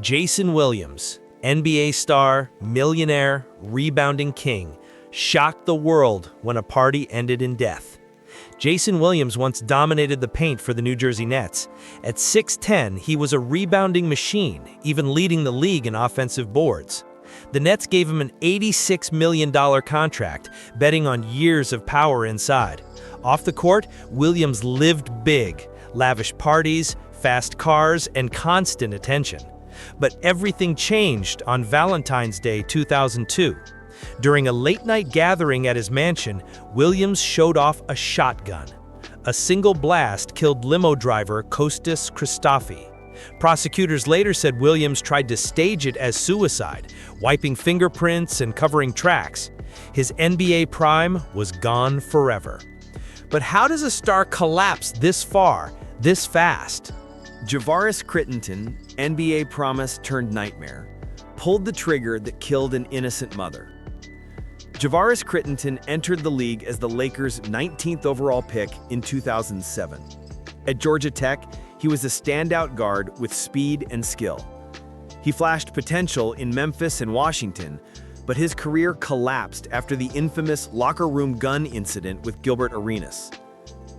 Jason Williams, NBA star, millionaire, rebounding king, shocked the world when a party ended in death. Jason Williams once dominated the paint for the New Jersey Nets. At 6'10", he was a rebounding machine, even leading the league in offensive boards. The Nets gave him an $86 million contract, betting on years of power inside. Off the court, Williams lived big, lavish parties, fast cars, and constant attention. But everything changed on Valentine's Day 2002. During a late-night gathering at his mansion, Williams showed off a shotgun. A single blast killed limo driver Kostas Christofi. Prosecutors later said Williams tried to stage it as suicide, wiping fingerprints and covering tracks. His NBA prime was gone forever. But how does a star collapse this far, this fast? Javaris Crittenton, NBA promise turned nightmare, pulled the trigger that killed an innocent mother. Javaris Crittenton entered the league as the Lakers' 19th overall pick in 2007. At Georgia Tech, he was a standout guard with speed and skill. He flashed potential in Memphis and Washington, but his career collapsed after the infamous locker room gun incident with Gilbert Arenas.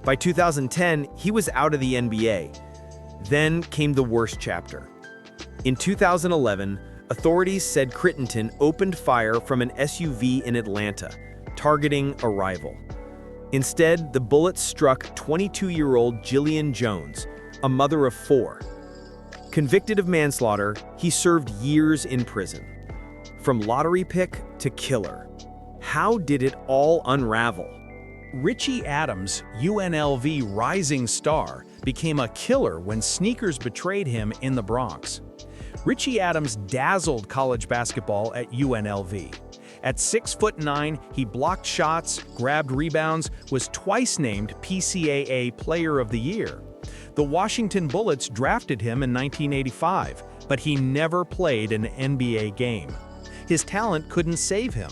By 2010, he was out of the NBA. Then came the worst chapter. In 2011, authorities said Crittenton opened fire from an SUV in Atlanta, targeting a rival. Instead, the bullets struck 22-year-old Jillian Jones, a mother of 4. Convicted of manslaughter, he served years in prison. From lottery pick to killer. How did it all unravel? Richie Adams, UNLV rising star, became a killer when sneakers betrayed him in the Bronx. Richie Adams dazzled college basketball at UNLV. At 6'9", he blocked shots, grabbed rebounds, was twice named PCAA Player of the Year. The Washington Bullets drafted him in 1985, but he never played an NBA game. His talent couldn't save him.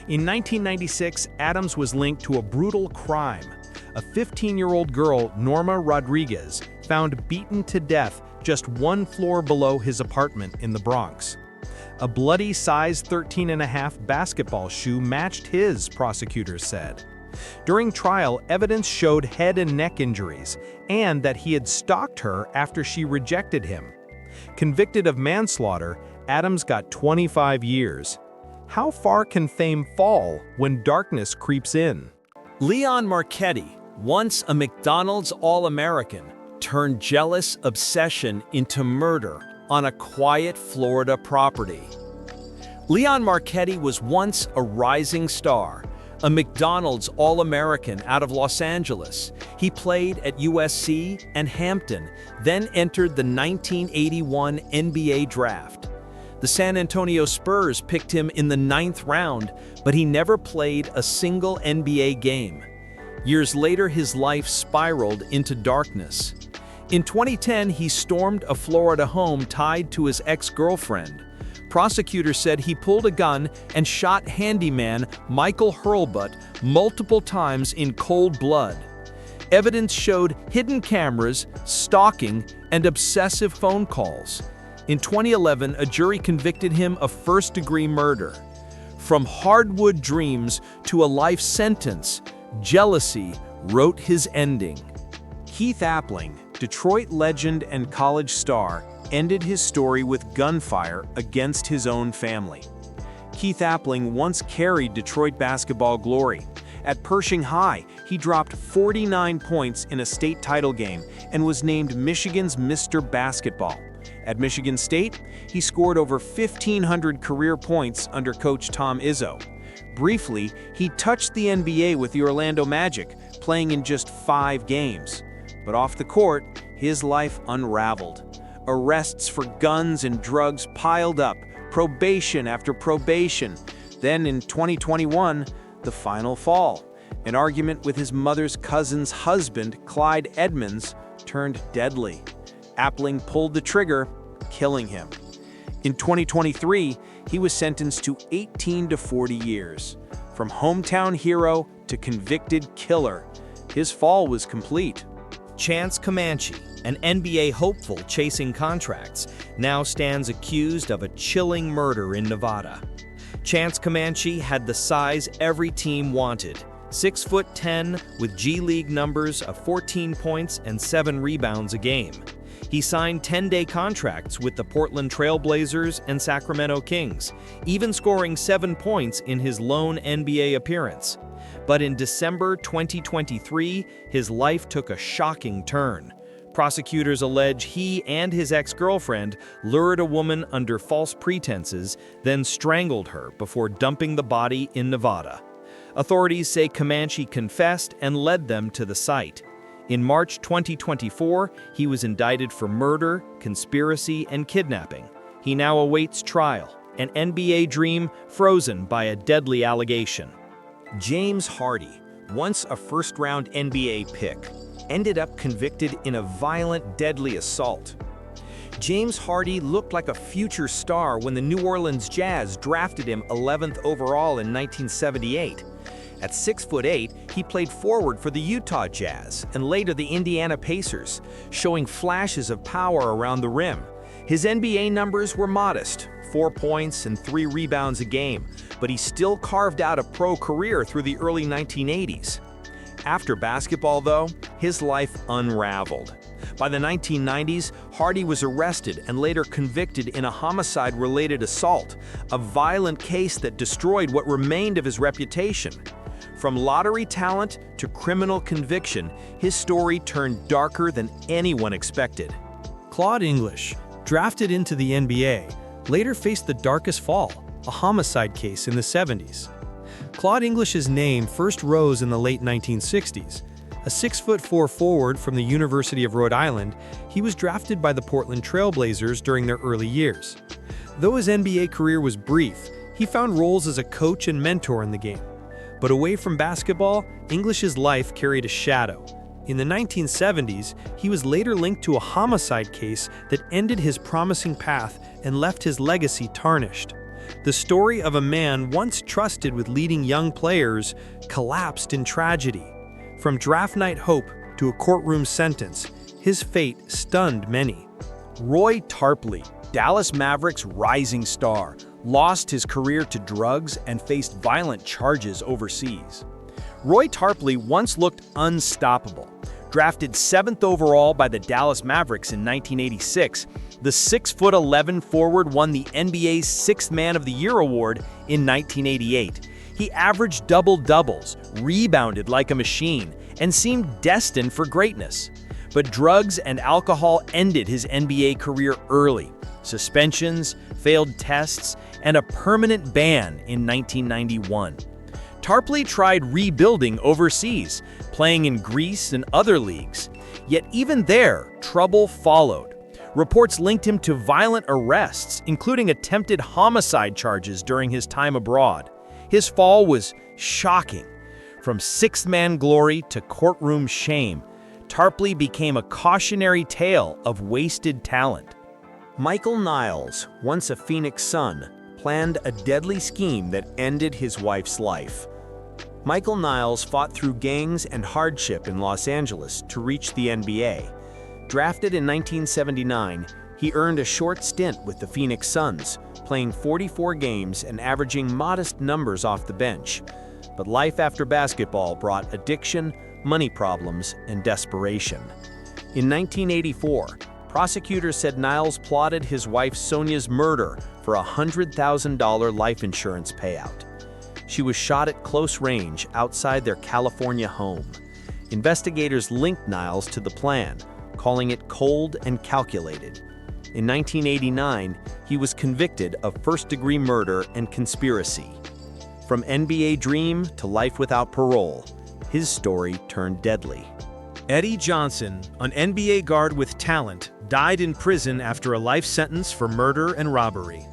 In 1996, Adams was linked to a brutal crime. A 15-year-old girl, Norma Rodriguez, found beaten to death just 1 floor below his apartment in the Bronx. A bloody size 13.5 basketball shoe matched his, prosecutors said. During trial, evidence showed head and neck injuries, and that he had stalked her after she rejected him. Convicted of manslaughter, Adams got 25 years. How far can fame fall when darkness creeps in? Leon Marchetti, once a McDonald's All-American, turned jealous obsession into murder on a quiet Florida property. Leon Marchetti was once a rising star, a McDonald's All-American out of Los Angeles. He played at USC and Hampton, then entered the 1981 NBA draft. The San Antonio Spurs picked him in the 9th round, but he never played a single NBA game. Years later, his life spiraled into darkness. In 2010, he stormed a Florida home tied to his ex-girlfriend. Prosecutors said he pulled a gun and shot handyman Michael Hurlbut multiple times in cold blood. Evidence showed hidden cameras, stalking, and obsessive phone calls. In 2011, a jury convicted him of first-degree murder. From hardwood dreams to a life sentence, jealousy wrote his ending. Keith Appling, Detroit legend and college star, ended his story with gunfire against his own family. Keith Appling once carried Detroit basketball glory. At Pershing High, he dropped 49 points in a state title game and was named Michigan's Mr. Basketball. At Michigan State, he scored over 1,500 career points under coach Tom Izzo. Briefly, he touched the NBA with the Orlando Magic, playing in just 5 games. But off the court, his life unraveled. Arrests for guns and drugs piled up, probation after probation. Then in 2021, the final fall. An argument with his mother's cousin's husband, Clyde Edmonds, turned deadly. Appling pulled the trigger, killing him. In 2023, he was sentenced to 18 to 40 years. From hometown hero to convicted killer, his fall was complete. Chance Comanche, an NBA hopeful chasing contracts, now stands accused of a chilling murder in Nevada. Chance Comanche had the size every team wanted, 6'10" with G League numbers of 14 points and 7 rebounds a game. He signed 10-day contracts with the Portland Trail Blazers and Sacramento Kings, even scoring 7 points in his lone NBA appearance. But in December 2023, his life took a shocking turn. Prosecutors allege he and his ex-girlfriend lured a woman under false pretenses, then strangled her before dumping the body in Nevada. Authorities say Comanche confessed and led them to the site. In March 2024, he was indicted for murder, conspiracy, and kidnapping. He now awaits trial, an NBA dream frozen by a deadly allegation. James Hardy, once a first-round NBA pick, ended up convicted in a violent, deadly assault. James Hardy looked like a future star when the New Orleans Jazz drafted him 11th overall in 1978. At 6'8", he played forward for the Utah Jazz and later the Indiana Pacers, showing flashes of power around the rim. His NBA numbers were modest, 4 points and 3 rebounds a game, but he still carved out a pro career through the early 1980s. After basketball, though, his life unraveled. By the 1990s, Hardy was arrested and later convicted in a homicide-related assault, a violent case that destroyed what remained of his reputation. From lottery talent to criminal conviction, his story turned darker than anyone expected. Claude English, drafted into the NBA, later faced the darkest fall, a homicide case in the 70s. Claude English's name first rose in the late 1960s. A 6'4" forward from the University of Rhode Island, he was drafted by the Portland Trail Blazers during their early years. Though his NBA career was brief, he found roles as a coach and mentor in the game. But away from basketball, English's life carried a shadow. In the 1970s, he was later linked to a homicide case that ended his promising path and left his legacy tarnished. The story of a man once trusted with leading young players collapsed in tragedy. From draft night hope to a courtroom sentence, his fate stunned many. Roy Tarpley, Dallas Mavericks' rising star, lost his career to drugs and faced violent charges overseas. Roy Tarpley once looked unstoppable. Drafted 7th overall by the Dallas Mavericks in 1986, the 6'11" forward won the NBA's 6th Man of the Year award in 1988. He averaged double-doubles, rebounded like a machine, and seemed destined for greatness. But drugs and alcohol ended his NBA career early. Suspensions, failed tests, and a permanent ban in 1991. Tarpley tried rebuilding overseas, playing in Greece and other leagues. Yet even there, trouble followed. Reports linked him to violent arrests, including attempted homicide charges during his time abroad. His fall was shocking. From 6th-man glory to courtroom shame, Tarpley became a cautionary tale of wasted talent. Michael Niles, once a Phoenix Sun, planned a deadly scheme that ended his wife's life. Michael Niles fought through gangs and hardship in Los Angeles to reach the NBA. Drafted in 1979, he earned a short stint with the Phoenix Suns, playing 44 games and averaging modest numbers off the bench. But life after basketball brought addiction, money problems, and desperation. In 1984, prosecutors said Niles plotted his wife Sonia's murder for a $100,000 life insurance payout. She was shot at close range outside their California home. Investigators linked Niles to the plan, calling it cold and calculated. In 1989, he was convicted of first-degree murder and conspiracy. From NBA dream to life without parole, his story turned deadly. Eddie Johnson, an NBA guard with talent, died in prison after a life sentence for murder and robbery.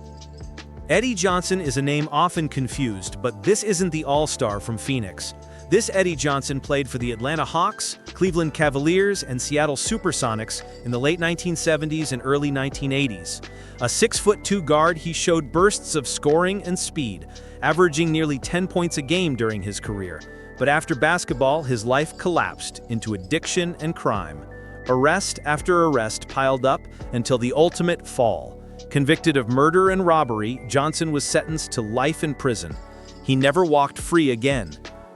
Eddie Johnson is a name often confused, but this isn't the all-star from Phoenix. This Eddie Johnson played for the Atlanta Hawks, Cleveland Cavaliers, and Seattle Supersonics in the late 1970s and early 1980s. A 6'2" guard, he showed bursts of scoring and speed, averaging nearly 10 points a game during his career. But after basketball, his life collapsed into addiction and crime. Arrest after arrest piled up until the ultimate fall. Convicted of murder and robbery, Johnson was sentenced to life in prison. He never walked free again.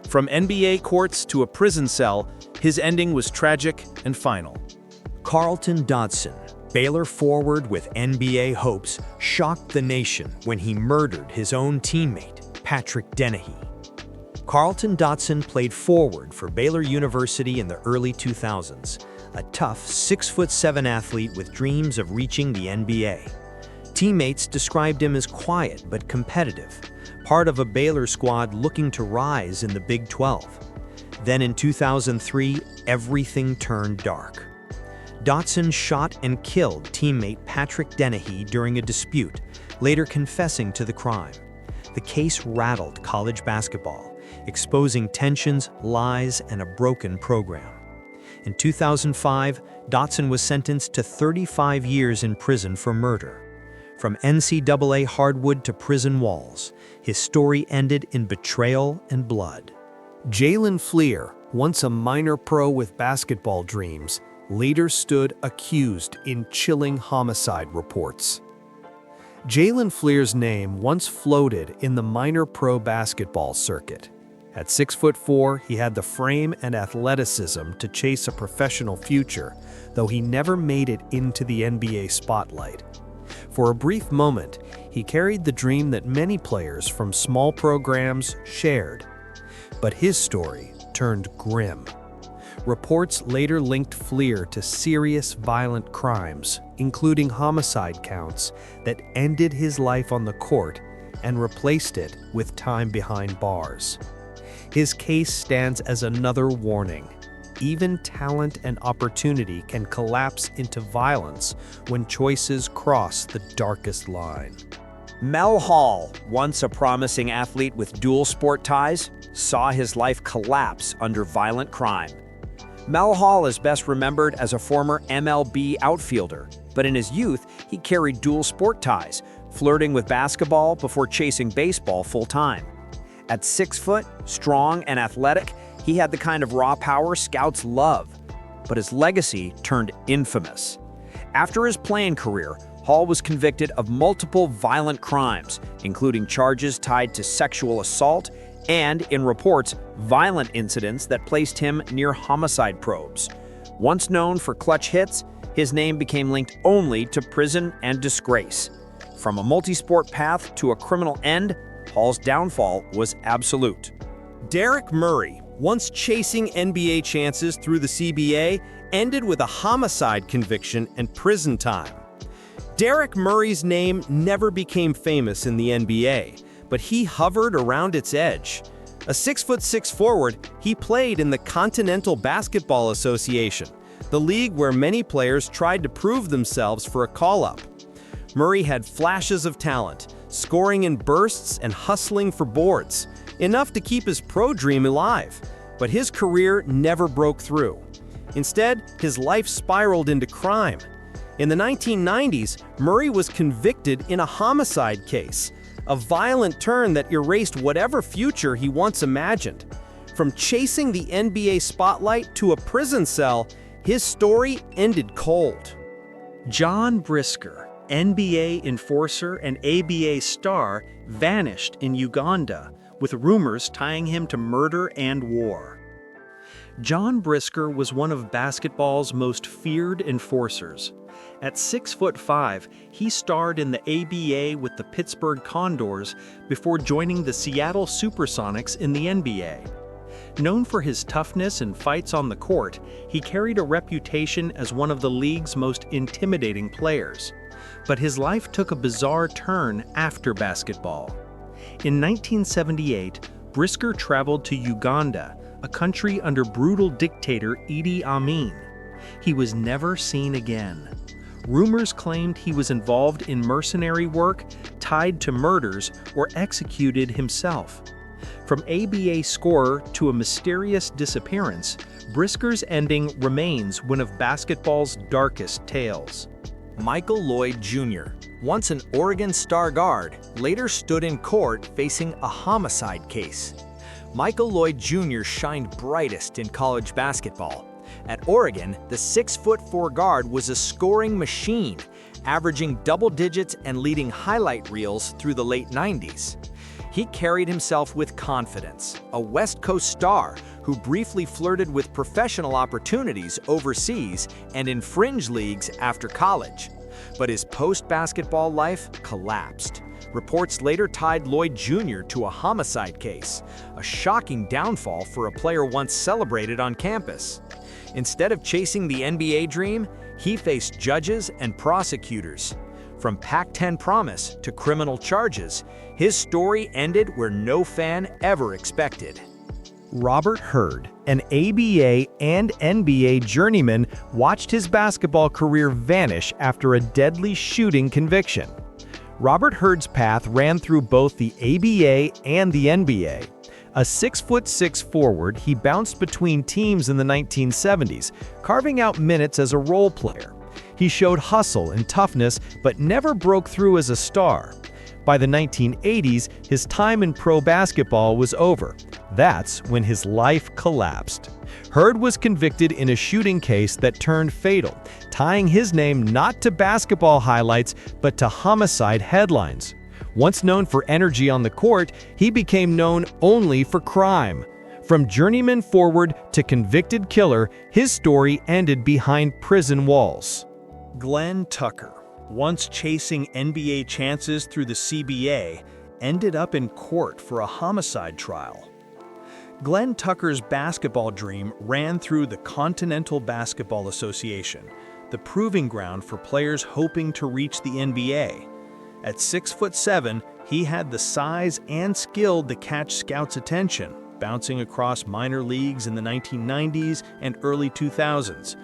From NBA courts to a prison cell, his ending was tragic and final. Carlton Dodson, Baylor forward with NBA hopes, shocked the nation when he murdered his own teammate, Patrick Dennehy. Carlton Dodson played forward for Baylor University in the early 2000s, a tough 6'7" athlete with dreams of reaching the NBA. Teammates described him as quiet but competitive, part of a Baylor squad looking to rise in the Big 12. Then in 2003, everything turned dark. Dodson shot and killed teammate Patrick Dennehy during a dispute, later confessing to the crime. The case rattled college basketball, exposing tensions, lies, and a broken program. In 2005, Dodson was sentenced to 35 years in prison for murder. From NCAA hardwood to prison walls, his story ended in betrayal and blood. Jalen Fleer, once a minor pro with basketball dreams, later stood accused in chilling homicide reports. Jalen Fleer's name once floated in the minor pro basketball circuit. At 6'4", he had the frame and athleticism to chase a professional future, though he never made it into the NBA spotlight. For a brief moment, he carried the dream that many players from small programs shared. But his story turned grim. Reports later linked Fleer to serious violent crimes, including homicide counts that ended his life on the court and replaced it with time behind bars. His case stands as another warning. Even talent and opportunity can collapse into violence when choices cross the darkest line. Mel Hall, once a promising athlete with dual sport ties, saw his life collapse under violent crime. Mel Hall is best remembered as a former MLB outfielder, but in his youth, he carried dual sport ties, flirting with basketball before chasing baseball full-time. At 6 foot, strong and athletic, he had the kind of raw power scouts love, but his legacy turned infamous. After his playing career, Hall was convicted of multiple violent crimes, including charges tied to sexual assault and, in reports, violent incidents that placed him near homicide probes. Once known for clutch hits, his name became linked only to prison and disgrace. From a multi-sport path to a criminal end, Hall's downfall was absolute. Derek Murray, once chasing NBA chances through the CBA, ended with a homicide conviction and prison time. Derek Murray's name never became famous in the NBA, but he hovered around its edge. A 6'6" forward, he played in the Continental Basketball Association, the league where many players tried to prove themselves for a call-up. Murray had flashes of talent, scoring in bursts and hustling for boards, enough to keep his pro dream alive. But his career never broke through. Instead, his life spiraled into crime. In the 1990s, Murray was convicted in a homicide case, a violent turn that erased whatever future he once imagined. From chasing the NBA spotlight to a prison cell, his story ended cold. John Brisker, NBA enforcer and ABA star, vanished in Uganda, with rumors tying him to murder and war. John Brisker was one of basketball's most feared enforcers. At 6'5", he starred in the ABA with the Pittsburgh Condors before joining the Seattle Supersonics in the NBA. Known for his toughness and fights on the court, he carried a reputation as one of the league's most intimidating players. But his life took a bizarre turn after basketball. In 1978, Brisker traveled to Uganda, a country under brutal dictator Idi Amin. He was never seen again. Rumors claimed he was involved in mercenary work, tied to murders, or executed himself. From ABA scorer to a mysterious disappearance, Brisker's ending remains one of basketball's darkest tales. Michael Lloyd Jr., once an Oregon Star guard, later stood in court facing a homicide case. Michael Lloyd Jr. shined brightest in college basketball. At Oregon, the 6'4" guard was a scoring machine, averaging double digits and leading highlight reels through the late 90s. He carried himself with confidence, a West Coast star who briefly flirted with professional opportunities overseas and in fringe leagues after college. But his post-basketball life collapsed. Reports later tied Lloyd Jr. to a homicide case, a shocking downfall for a player once celebrated on campus. Instead of chasing the NBA dream, he faced judges and prosecutors. From Pac-10 promise to criminal charges, his story ended where no fan ever expected. Robert Hurd, an ABA and NBA journeyman, watched his basketball career vanish after a deadly shooting conviction. Robert Hurd's path ran through both the ABA and the NBA. A 6'6" forward, he bounced between teams in the 1970s, carving out minutes as a role player. He showed hustle and toughness, but never broke through as a star. By the 1980s, his time in pro basketball was over. That's when his life collapsed. Hurd was convicted in a shooting case that turned fatal, tying his name not to basketball highlights, but to homicide headlines. Once known for energy on the court, he became known only for crime. From journeyman forward to convicted killer, his story ended behind prison walls. Glenn Tucker, once chasing NBA chances through the CBA, ended up in court for a homicide trial. Glenn Tucker's basketball dream ran through the Continental Basketball Association, the proving ground for players hoping to reach the NBA. At 6'7", he had the size and skill to catch scouts' attention, bouncing across minor leagues in the 1990s and early 2000s.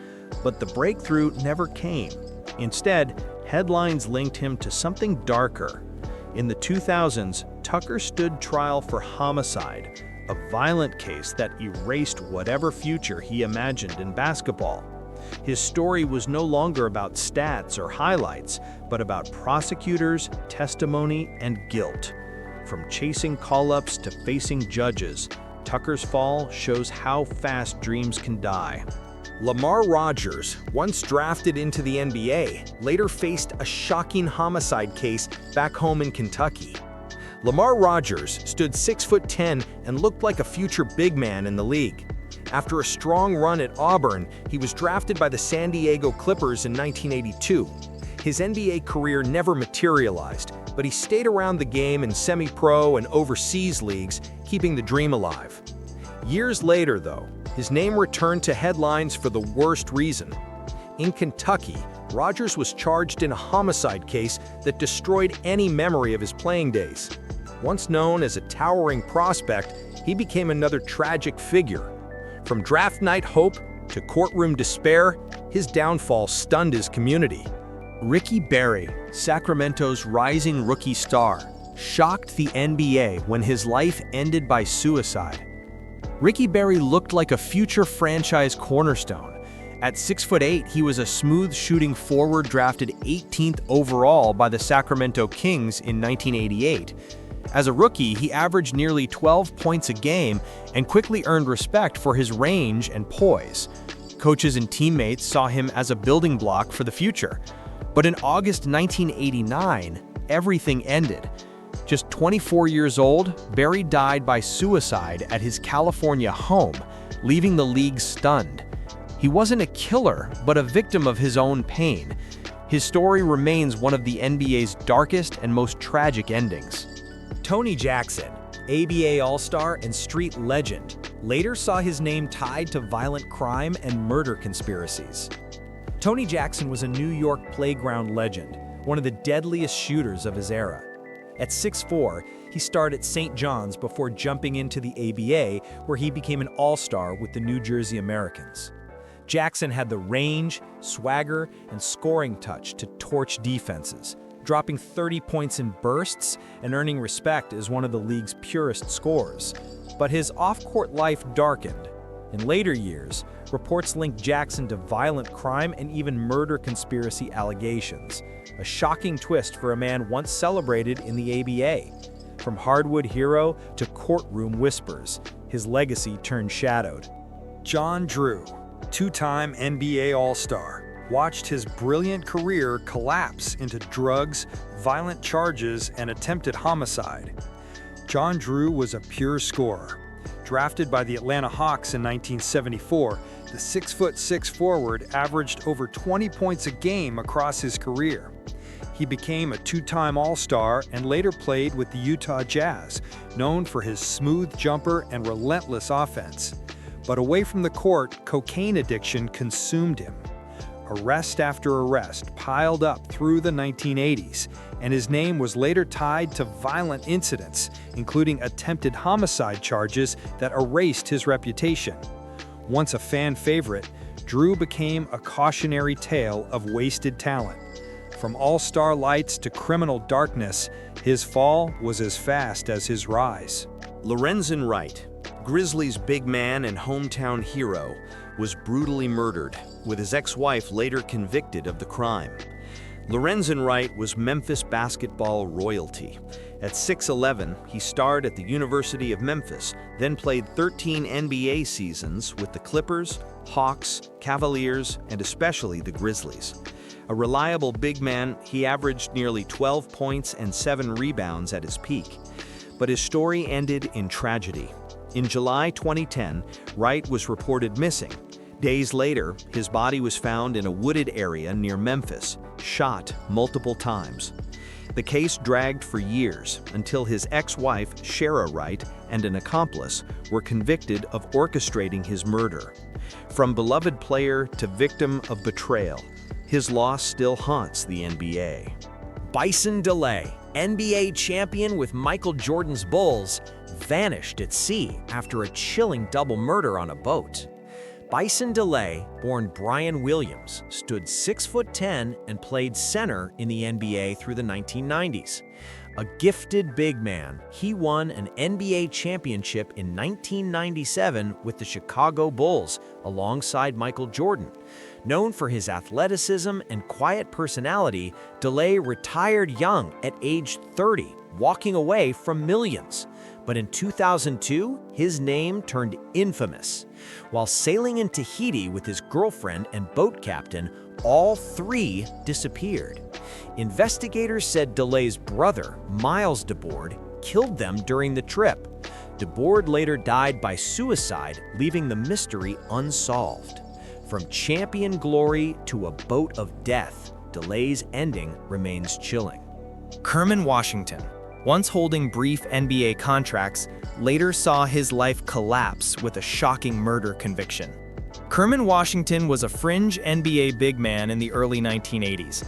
But the breakthrough never came. Instead, headlines linked him to something darker. In the 2000s, Tucker stood trial for homicide, a violent case that erased whatever future he imagined in basketball. His story was no longer about stats or highlights, but about prosecutors, testimony, and guilt. From chasing call-ups to facing judges, Tucker's fall shows how fast dreams can die. Lamar Rogers, once drafted into the NBA, later faced a shocking homicide case back home in Kentucky. Lamar Rogers stood 6'10" and looked like a future big man in the league. After a strong run at Auburn, he was drafted by the San Diego Clippers in 1982. His NBA career never materialized, but he stayed around the game in semi-pro and overseas leagues, keeping the dream alive. Years later, though, his name returned to headlines for the worst reason. In Kentucky, Rogers was charged in a homicide case that destroyed any memory of his playing days. Once known as a towering prospect, he became another tragic figure. From draft night hope to courtroom despair, his downfall stunned his community. Ricky Berry, Sacramento's rising rookie star, shocked the NBA when his life ended by suicide. Ricky Berry looked like a future franchise cornerstone. At 6'8", he was a smooth shooting forward drafted 18th overall by the Sacramento Kings in 1988. As a rookie, he averaged nearly 12 points a game and quickly earned respect for his range and poise. Coaches and teammates saw him as a building block for the future. But in August 1989, everything ended. Just 24 years old, Berry died by suicide at his California home, leaving the league stunned. He wasn't a killer, but a victim of his own pain. His story remains one of the NBA's darkest and most tragic endings. Tony Jackson, ABA All-Star and street legend, later saw his name tied to violent crime and murder conspiracies. Tony Jackson was a New York playground legend, one of the deadliest shooters of his era. At 6'4", he starred at St. John's before jumping into the ABA, where he became an all-star with the New Jersey Americans. Jackson had the range, swagger, and scoring touch to torch defenses, dropping 30 points in bursts and earning respect as one of the league's purest scorers. But his off-court life darkened. In later years, reports linked Jackson to violent crime and even murder conspiracy allegations, a shocking twist for a man once celebrated in the ABA. From hardwood hero to courtroom whispers, his legacy turned shadowed. John Drew, Two-time NBA All-Star, watched his brilliant career collapse into drugs, violent charges, and attempted homicide. John Drew was a pure scorer. Drafted by the Atlanta Hawks in 1974, the 6'6" forward averaged over 20 points a game across his career. He became a two-time All-Star and later played with the Utah Jazz, known for his smooth jumper and relentless offense. But away from the court, cocaine addiction consumed him. Arrest after arrest piled up through the 1980s, and his name was later tied to violent incidents, including attempted homicide charges that erased his reputation. Once a fan favorite, Drew became a cautionary tale of wasted talent. From all-star lights to criminal darkness, his fall was as fast as his rise. Lorenzen Wright, Grizzlies' big man and hometown hero, was brutally murdered, with his ex-wife later convicted of the crime. Lorenzen Wright was Memphis basketball royalty. At 6'11", he starred at the University of Memphis, then played 13 NBA seasons with the Clippers, Hawks, Cavaliers, and especially the Grizzlies. A reliable big man, he averaged nearly 12 points and 7 rebounds at his peak. But his story ended in tragedy. In July 2010, Wright was reported missing. Days later, his body was found in a wooded area near Memphis, shot multiple times. The case dragged for years until his ex-wife, Shara Wright, and an accomplice were convicted of orchestrating his murder. From beloved player to victim of betrayal, his loss still haunts the NBA. Bison DeLay, NBA champion with Michael Jordan's Bulls, vanished at sea after a chilling double murder on a boat. Bison DeLay, born Brian Williams, stood 6'10" and played center in the NBA through the 1990s. A gifted big man, he won an NBA championship in 1997 with the Chicago Bulls alongside Michael Jordan. Known for his athleticism and quiet personality, DeLay retired young at age 30, walking away from millions. But in 2002, his name turned infamous. While sailing in Tahiti with his girlfriend and boat captain, all three disappeared. Investigators said DeLay's brother, Miles DeBoard, killed them during the trip. DeBoard later died by suicide, leaving the mystery unsolved. From champion glory to a boat of death, DeLay's ending remains chilling. Kerman Washington, once holding brief NBA contracts, later saw his life collapse with a shocking murder conviction. Kerman Washington was a fringe NBA big man in the early 1980s.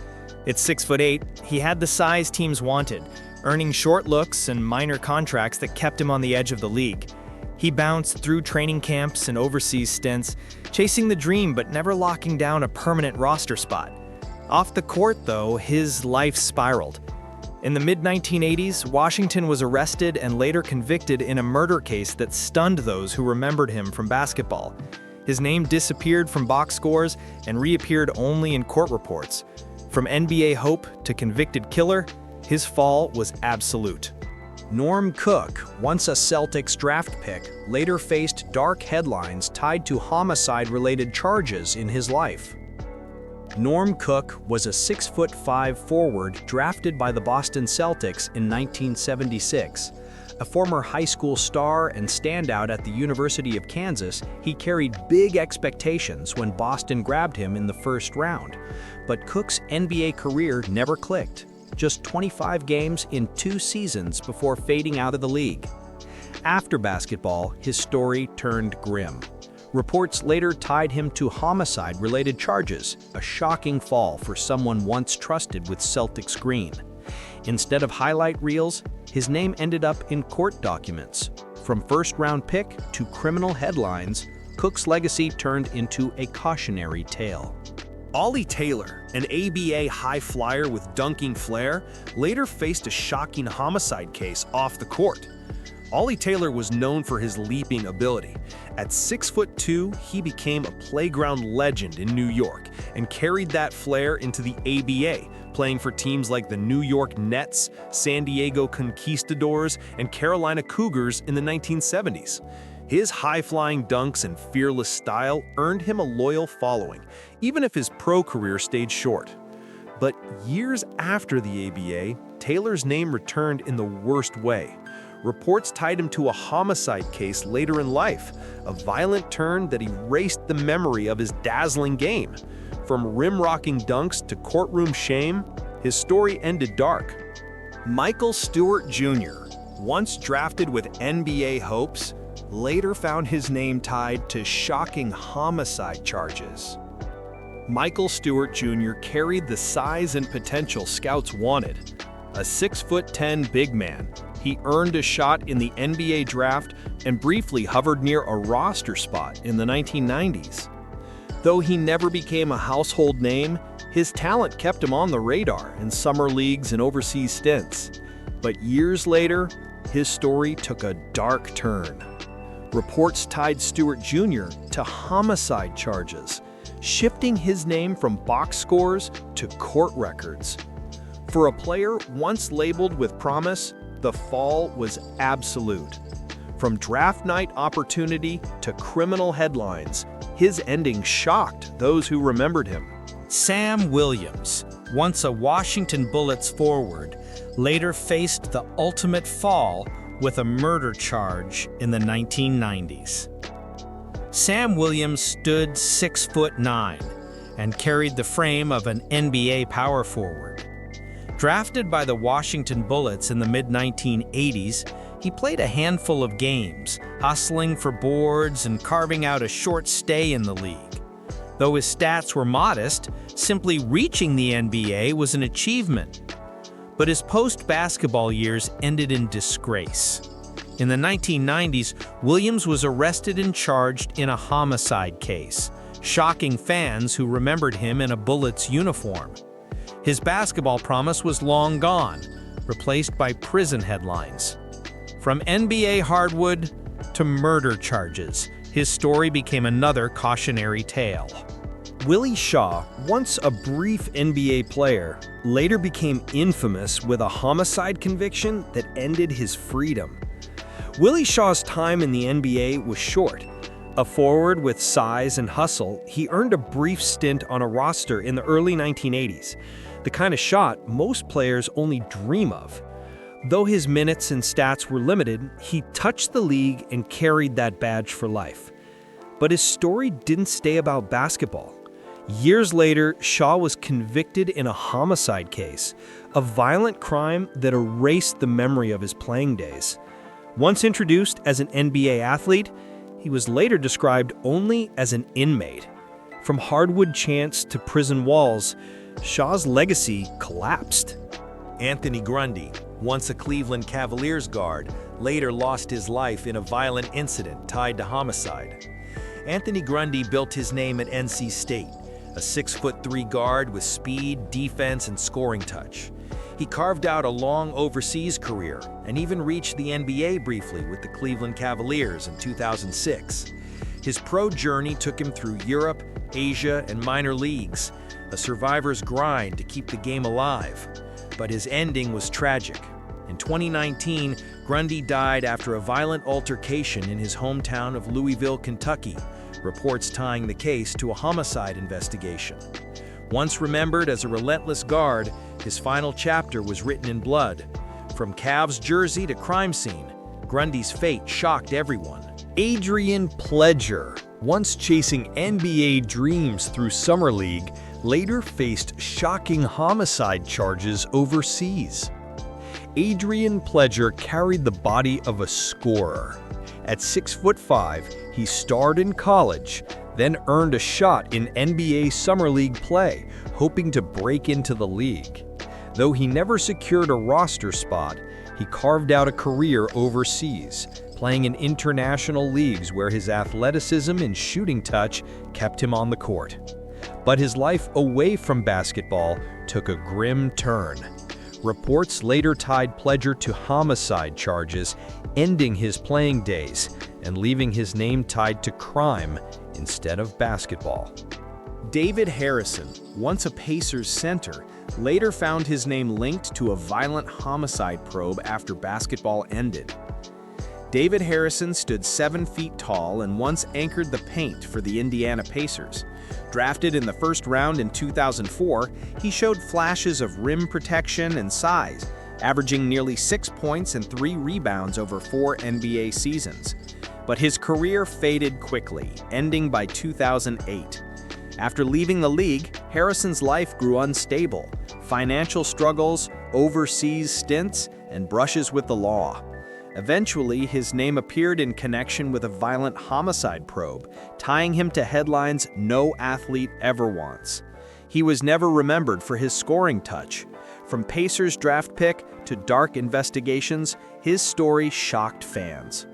At 6'8", he had the size teams wanted, earning short looks and minor contracts that kept him on the edge of the league. He bounced through training camps and overseas stints, chasing the dream but never locking down a permanent roster spot. Off the court, though, his life spiraled. In the mid-1980s, Washington was arrested and later convicted in a murder case that stunned those who remembered him from basketball. His name disappeared from box scores and reappeared only in court reports. From NBA hope to convicted killer, his fall was absolute. Norm Cook, once a Celtics draft pick, later faced dark headlines tied to homicide-related charges in his life. Norm Cook was a 6'5" forward drafted by the Boston Celtics in 1976. A former high school star and standout at the University of Kansas, he carried big expectations when Boston grabbed him in the first round. But Cook's NBA career never clicked. Just 25 games in 2 seasons before fading out of the league. After basketball, his story turned grim. Reports later tied him to homicide-related charges, a shocking fall for someone once trusted with Celtics green. Instead of highlight reels, his name ended up in court documents. From first-round pick to criminal headlines, Cook's legacy turned into a cautionary tale. Ollie Taylor, an ABA high flyer with dunking flair, later faced a shocking homicide case off the court. Ollie Taylor was known for his leaping ability. At 6'2", he became a playground legend in New York and carried that flair into the ABA, playing for teams like the New York Nets, San Diego Conquistadors, and Carolina Cougars in the 1970s. His high-flying dunks and fearless style earned him a loyal following, even if his pro career stayed short. But years after the ABA, Taylor's name returned in the worst way. Reports tied him to a homicide case later in life, a violent turn that erased the memory of his dazzling game. From rim-rocking dunks to courtroom shame, his story ended dark. Michael Stewart Jr., once drafted with NBA hopes, later found his name tied to shocking homicide charges. Michael Stewart Jr. carried the size and potential scouts wanted. A 6'10" big man, he earned a shot in the NBA draft and briefly hovered near a roster spot in the 1990s. Though he never became a household name, his talent kept him on the radar in summer leagues and overseas stints. But years later, his story took a dark turn. Reports tied Stewart Jr. to homicide charges, shifting his name from box scores to court records. For a player once labeled with promise, the fall was absolute. From draft night opportunity to criminal headlines, his ending shocked those who remembered him. Sam Williams, once a Washington Bullets forward, later faced the ultimate fall with a murder charge in the 1990s. Sam Williams stood 6'9" and carried the frame of an NBA power forward. Drafted by the Washington Bullets in the mid-1980s, he played a handful of games, hustling for boards and carving out a short stay in the league. Though his stats were modest, simply reaching the NBA was an achievement. But his post-basketball years ended in disgrace. In the 1990s, Williams was arrested and charged in a homicide case, shocking fans who remembered him in a Bullets uniform. His basketball promise was long gone, replaced by prison headlines. From NBA hardwood to murder charges, his story became another cautionary tale. Willie Shaw, once a brief NBA player, later became infamous with a homicide conviction that ended his freedom. Willie Shaw's time in the NBA was short. A forward with size and hustle, he earned a brief stint on a roster in the early 1980s, the kind of shot most players only dream of. Though his minutes and stats were limited, he touched the league and carried that badge for life. But his story didn't stay about basketball. Years later, Shaw was convicted in a homicide case, a violent crime that erased the memory of his playing days. Once introduced as an NBA athlete, he was later described only as an inmate. From hardwood chants to prison walls, Shaw's legacy collapsed. Anthony Grundy, once a Cleveland Cavaliers guard, later lost his life in a violent incident tied to homicide. Anthony Grundy built his name at NC State, a 6'3" guard with speed, defense, and scoring touch. He carved out a long overseas career and even reached the NBA briefly with the Cleveland Cavaliers in 2006. His pro journey took him through Europe, Asia, and minor leagues, a survivor's grind to keep the game alive. But his ending was tragic. In 2019, Grundy died after a violent altercation in his hometown of Louisville, Kentucky, reports tying the case to a homicide investigation. Once remembered as a relentless guard, his final chapter was written in blood. From Cavs jersey to crime scene, Grundy's fate shocked everyone. Adrian Pledger, once chasing NBA dreams through Summer League, later faced shocking homicide charges overseas. Adrian Pledger carried the body of a scorer. At 6'5", he starred in college, then earned a shot in NBA Summer League play, hoping to break into the league. Though he never secured a roster spot, he carved out a career overseas, playing in international leagues where his athleticism and shooting touch kept him on the court. But his life away from basketball took a grim turn. Reports later tied Pledger to homicide charges, ending his playing days and leaving his name tied to crime instead of basketball. David Harrison, once a Pacers center, later found his name linked to a violent homicide probe after basketball ended. David Harrison stood 7 feet tall and once anchored the paint for the Indiana Pacers. Drafted in the first round in 2004, he showed flashes of rim protection and size, averaging nearly 6 points and 3 rebounds over 4 NBA seasons. But his career faded quickly, ending by 2008. After leaving the league, Harrison's life grew unstable. Financial struggles, overseas stints, and brushes with the law. Eventually, his name appeared in connection with a violent homicide probe, tying him to headlines no athlete ever wants. He was never remembered for his scoring touch. From Pacers draft pick to dark investigations, his story shocked fans.